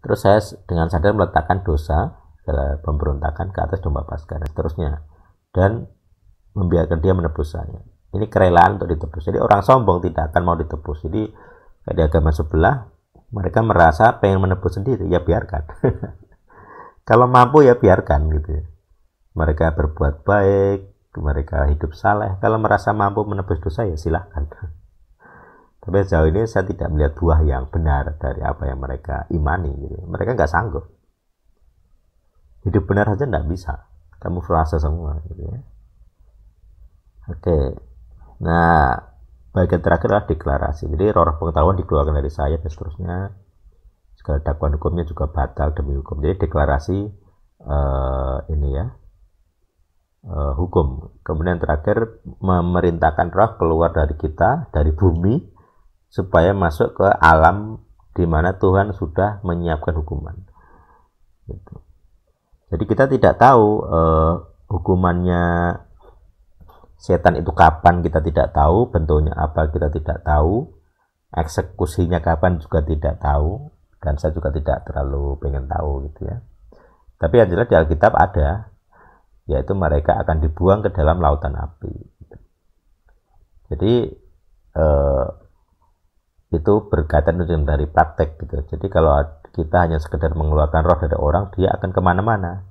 Terus saya dengan sadar meletakkan dosa pemberontakan ke atas domba Paskah dan seterusnya, dan membiarkan dia menebus saya. Ini kerelaan untuk ditebus. Jadi orang sombong tidak akan mau ditebus. Jadi di agama sebelah mereka merasa pengen menebus sendiri, ya biarkan. Kalau mampu ya biarkan gitu. Mereka berbuat baik, mereka hidup saleh. Kalau merasa mampu menebus dosa ya silahkan. Tapi sejauh ini saya tidak melihat buah yang benar dari apa yang mereka imani gitu. Mereka nggak sanggup. Hidup benar saja nggak bisa. Kamu frase semua gitu ya. Oke. Nah, bagian terakhir adalah deklarasi. Jadi roh pengetahuan dikeluarkan dari saya dan seterusnya. Segala dakwaan hukumnya juga batal demi hukum. Jadi deklarasi ini ya. Hukum. Kemudian terakhir memerintahkan roh keluar dari kita, dari bumi, supaya masuk ke alam di mana Tuhan sudah menyiapkan hukuman. Gitu. Jadi kita tidak tahu hukumannya setan itu kapan, kita tidak tahu, bentuknya apa kita tidak tahu, eksekusinya kapan juga tidak tahu, dan saya juga tidak terlalu pengen tahu gitu ya. Tapi yang jelas di Alkitab ada, yaitu mereka akan dibuang ke dalam lautan api. Jadi itu berkaitan dengan dari praktek gitu. Jadi kalau kita hanya sekedar mengeluarkan roh dari orang, dia akan kemana-mana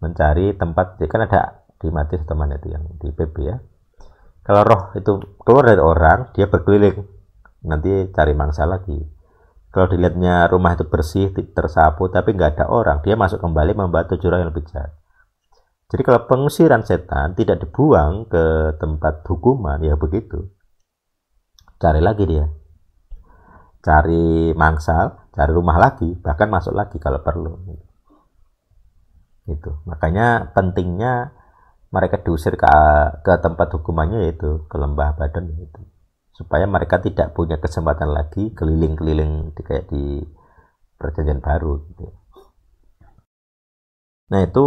mencari tempat. Kan ada di Matius teman itu yang di PB ya. Kalau roh itu keluar dari orang, dia berkeliling, nanti cari mangsa lagi. Kalau dilihatnya rumah itu bersih, tersapu, tapi nggak ada orang, dia masuk kembali membawa 7 orang yang lebih jahat. Jadi kalau pengusiran setan tidak dibuang ke tempat hukuman, ya begitu. Cari lagi dia. Cari mangsa, cari rumah lagi, bahkan masuk lagi kalau perlu. Itu. Makanya pentingnya mereka diusir ke tempat hukumannya, yaitu ke lembah Abaddon itu. Supaya mereka tidak punya kesempatan lagi keliling-keliling kayak di Perjanjian Baru gitu. Nah, itu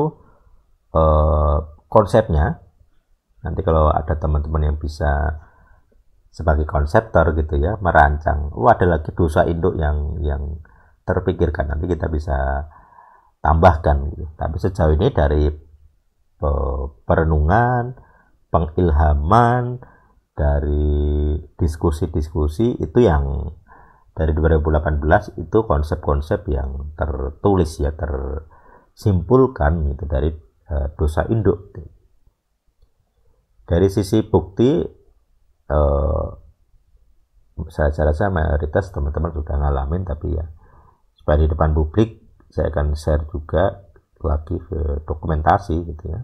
konsepnya. Nanti kalau ada teman-teman yang bisa sebagai konseptor gitu ya, merancang, ada lagi dosa induk yang terpikirkan, nanti kita bisa tambahkan gitu. Tapi sejauh ini dari perenungan, pengilhaman, dari diskusi-diskusi itu yang dari 2018 itu konsep-konsep yang tertulis ya, tersimpulkan gitu dari dosa induk. Dari sisi bukti, saya rasa mayoritas teman-teman sudah ngalamin, tapi ya supaya di depan publik saya akan share juga lagi ke dokumentasi gitu ya.